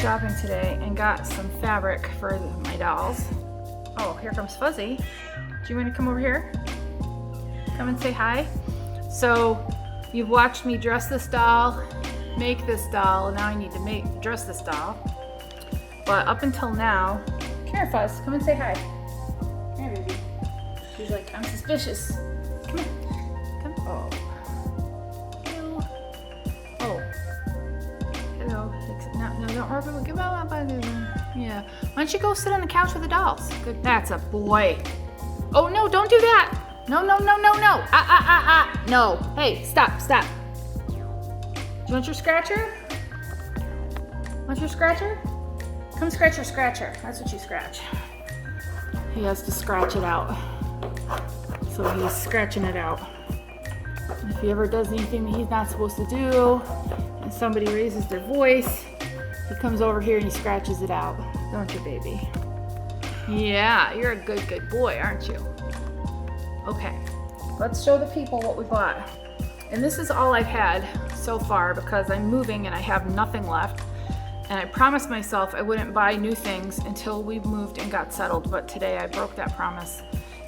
shopping today and got some fabric for my dolls. Oh, here comes Fuzzy. Do you want to come over here? Come and say hi. So you've watched me dress this doll, make this doll, and now I need to dress this doll. But up until now, come here, Fuzz, come and say hi. Come here, baby. She's like, I'm suspicious. Come here. Come. Oh. Hello. Oh. Hello. No, don't rub it. Give out. Yeah. Why don't you go sit on the couch with the dolls? Good. That's a boy. Oh no! Don't do that. No. No. Hey, stop. Do you want your scratcher? Want your scratcher? Come scratch your scratcher. That's what you scratch. He has to scratch it out. So he's scratching it out. If he ever does anything that he's not supposed to do, and somebody raises their voice, he comes over here and he scratches it out. Don't you, baby? Yeah, you're a good boy, aren't you? Okay, let's show the people what we bought. And this is all I've had so far because I'm moving and I have nothing left. And I promised myself I wouldn't buy new things until we moved and got settled. But today I broke that promise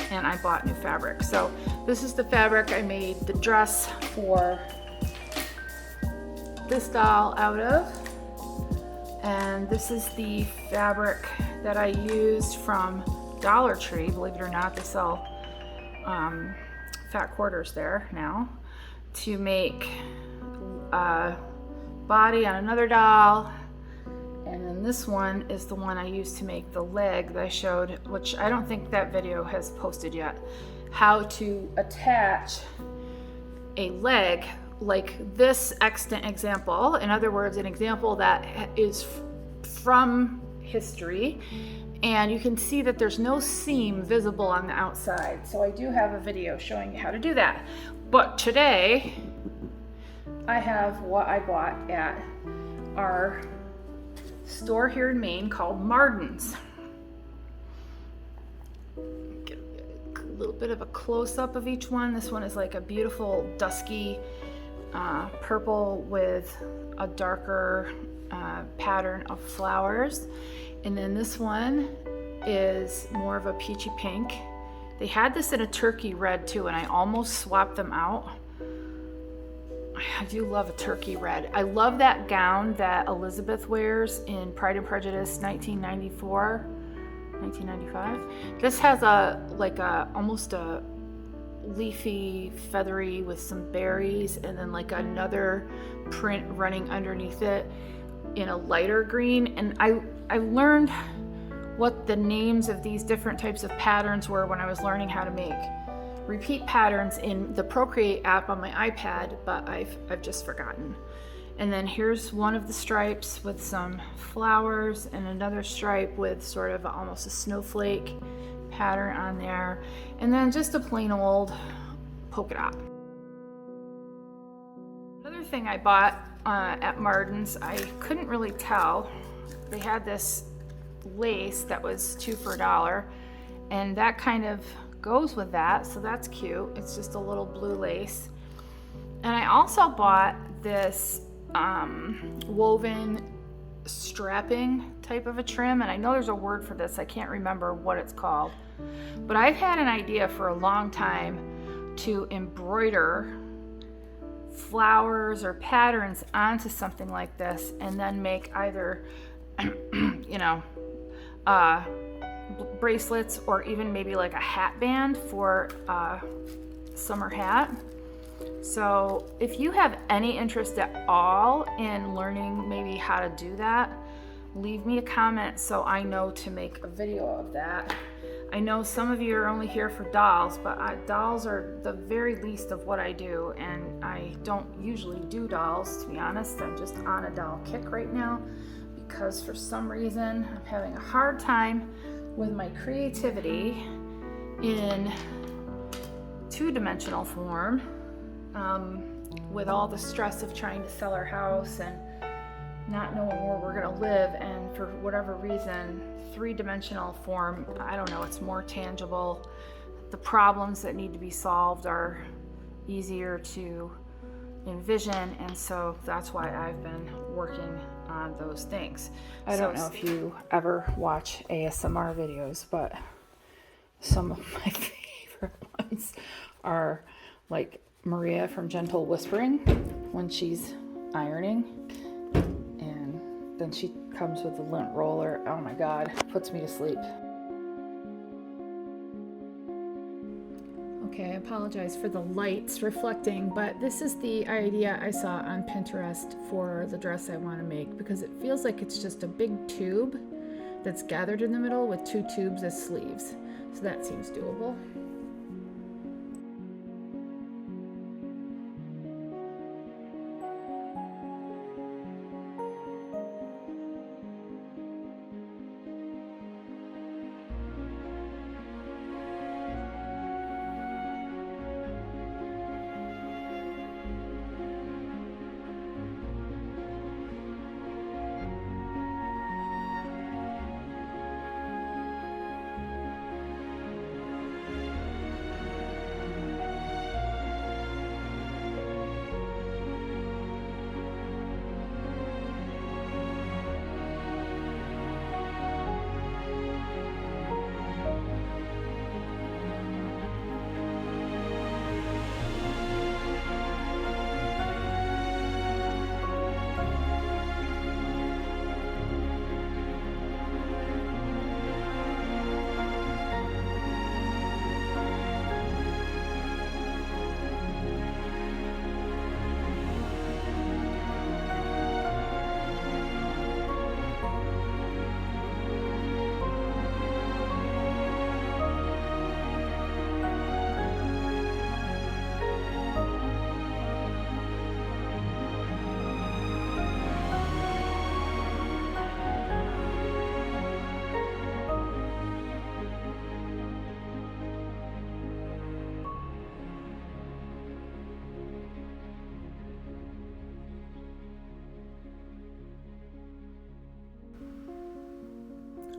and I bought new fabric. So this is the fabric I made the dress for this doll out of. And this is the fabric that I used from Dollar Tree. Believe it or not, they sell fat quarters there now, to make a body on another doll. And then this one is the one I used to make the leg that I showed, which I don't think that video has posted yet, how to attach a leg like this extant example. In other words, an example that is from history, and you can see that there's no seam visible on the outside. So I do have a video showing you how to do that. But today, I have what I bought at our store here in Maine called Marden's. Get a little bit of a close-up of each one. This one is like a beautiful dusky purple with a darker pattern of flowers. And then this one is more of a peachy pink. They had this in a turkey red too, and I almost swapped them out. I do love a turkey red. I love that gown that Elizabeth wears in Pride and Prejudice 1995. This has almost a leafy, feathery with some berries, and then like another print running underneath it in a lighter green. And I learned what the names of these different types of patterns were when I was learning how to make repeat patterns in the Procreate app on my iPad, but I've just forgotten. And then here's one of the stripes with some flowers, and another stripe with sort of almost a snowflake pattern on there, and then just a plain old polka dot. Another thing I bought at Marden's, I couldn't really tell. They had this lace that was 2 for $1, and that kind of goes with that, so that's cute. It's just a little blue lace. And I also bought this woven strapping type of a trim, and I know there's a word for this, I can't remember what it's called, but I've had an idea for a long time to embroider flowers or patterns onto something like this, and then make either bracelets, or even maybe like a hat band for a summer hat. So if you have any interest at all in learning maybe how to do that, leave me a comment so I know to make a video of that. I know some of you are only here for dolls, but dolls are the very least of what I do, and I don't usually do dolls, to be honest. I'm just on a doll kick right now because for some reason I'm having a hard time with my creativity in two-dimensional form, with all the stress of trying to sell our house and not knowing where we're gonna live, and for whatever reason, three-dimensional form, I don't know, it's more tangible. The problems that need to be solved are easier to envision, and so that's why I've been working on those things. I don't know if you ever watch ASMR videos, but some of my favorite ones are like Maria from Gentle Whispering when she's ironing, and then she comes with a lint roller. Oh my god, puts me to sleep. Okay, I apologize for the lights reflecting, but this is the idea I saw on Pinterest for the dress I want to make, because it feels like it's just a big tube that's gathered in the middle with 2 tubes as sleeves. So that seems doable.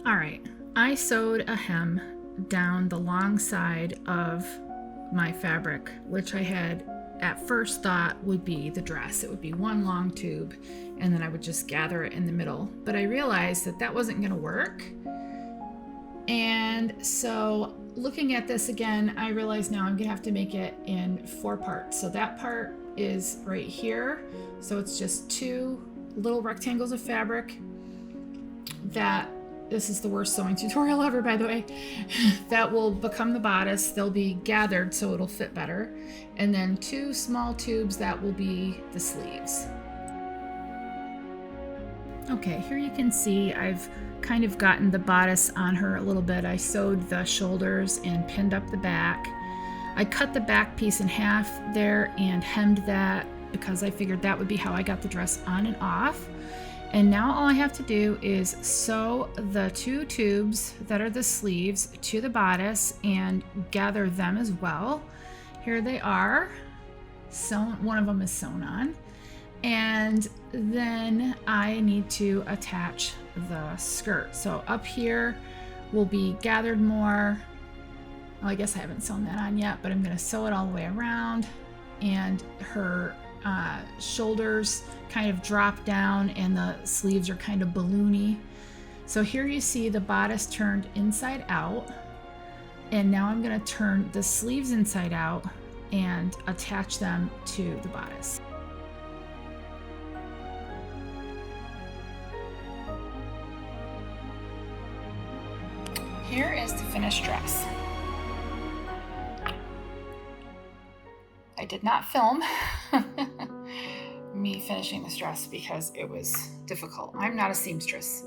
All right, I sewed a hem down the long side of my fabric, which I had at first thought would be the dress. It would be one long tube, and then I would just gather it in the middle. But I realized that that wasn't gonna work. And so looking at this again, I realize now I'm gonna have to make it in 4 parts. So that part is right here. So it's just 2 little rectangles of fabric that, this is the worst sewing tutorial ever, by the way, that will become the bodice. They'll be gathered so it'll fit better. And then 2 small tubes that will be the sleeves. Okay, here you can see I've kind of gotten the bodice on her a little bit. I sewed the shoulders and pinned up the back. I cut the back piece in half there and hemmed that because I figured that would be how I got the dress on and off. And now all I have to do is sew the 2 tubes that are the sleeves to the bodice and gather them as well. Here they are. Sewn, one of them is sewn on. And then I need to attach the skirt. So up here will be gathered more. Well, I guess I haven't sewn that on yet, but I'm going to sew it all the way around. And her shoulders kind of drop down and the sleeves are kind of balloony. So here you see the bodice turned inside out, and now I'm going to turn the sleeves inside out and attach them to the bodice. Here is the finished dress. I did not film me finishing this dress because it was difficult. I'm not a seamstress.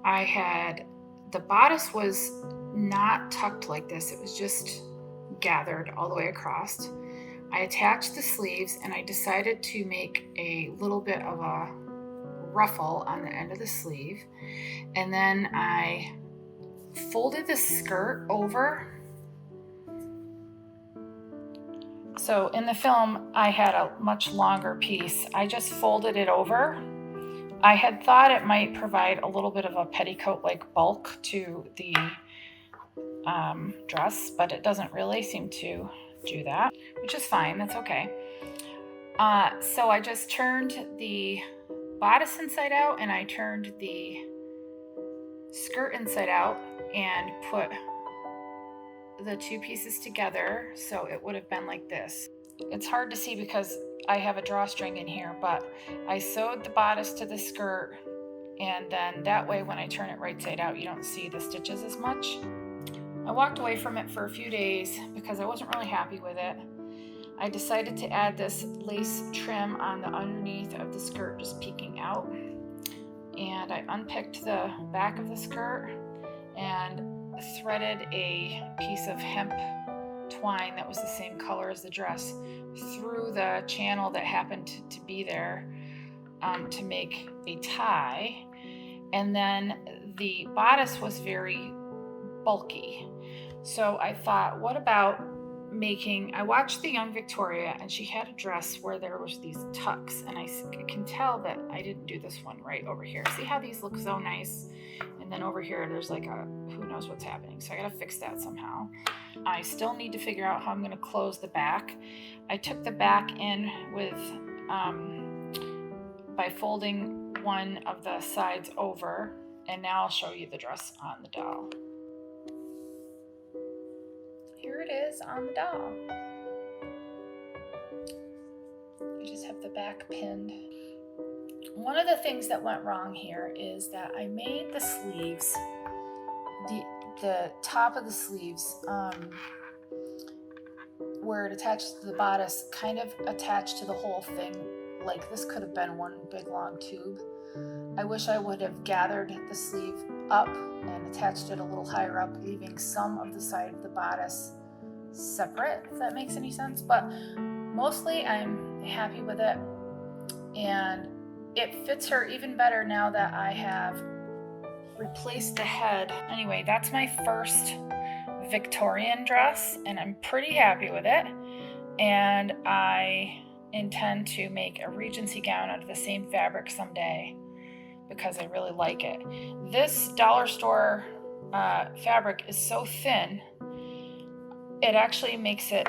The bodice was not tucked like this. It was just gathered all the way across. I attached the sleeves and I decided to make a little bit of a ruffle on the end of the sleeve. And then I folded the skirt over. So in the film, I had a much longer piece. I just folded it over. I had thought it might provide a little bit of a petticoat-like bulk to the dress, but it doesn't really seem to do that, which is fine. That's okay. So I just turned the bodice inside out and I turned the skirt inside out and put the two pieces together, so it would have been like this. It's hard to see because I have a drawstring in here, but I sewed the bodice to the skirt, and then that way when I turn it right side out you don't see the stitches as much. I walked away from it for a few days because I wasn't really happy with it. I decided to add this lace trim on the underneath of the skirt, just peeking out. And I unpicked the back of the skirt and threaded a piece of hemp twine that was the same color as the dress through the channel that happened to be there to make a tie. And then the bodice was very bulky. So I thought, what about I watched the young Victoria, and she had a dress where there was these tucks, and I can tell that I didn't do this one right over here. See how these look so nice? And then over here there's like a who knows what's happening, so I gotta fix that somehow. I still need to figure out how I'm gonna close the back. I took the back in with by folding one of the sides over, and now I'll show you the dress on the doll. Here it is on the doll. I just have the back pinned. One of the things that went wrong here is that I made the sleeves, the top of the sleeves, where it attached to the bodice, kind of attached to the whole thing. Like this could have been one big long tube. I wish I would have gathered the sleeve up and attached it a little higher up, leaving some of the side of the bodice separate, if that makes any sense. But mostly I'm happy with it, and it fits her even better now that I have replaced the head. Anyway, that's my first Victorian dress, and I'm pretty happy with it, and I intend to make a Regency gown out of the same fabric someday because I really like it. This dollar store fabric is so thin, it actually makes it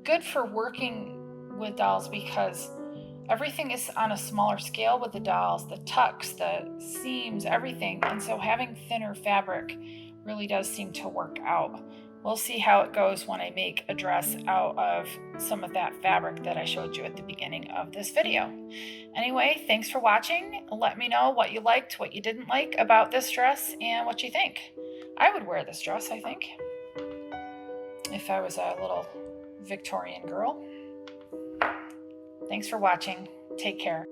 good for working with dolls because everything is on a smaller scale with the dolls, the tucks, the seams, everything. And so having thinner fabric really does seem to work out. We'll see how it goes when I make a dress out of some of that fabric that I showed you at the beginning of this video. Anyway, thanks for watching. Let me know what you liked, what you didn't like about this dress, and what you think. I would wear this dress, I think, if I was a little Victorian girl. Thanks for watching. Take care.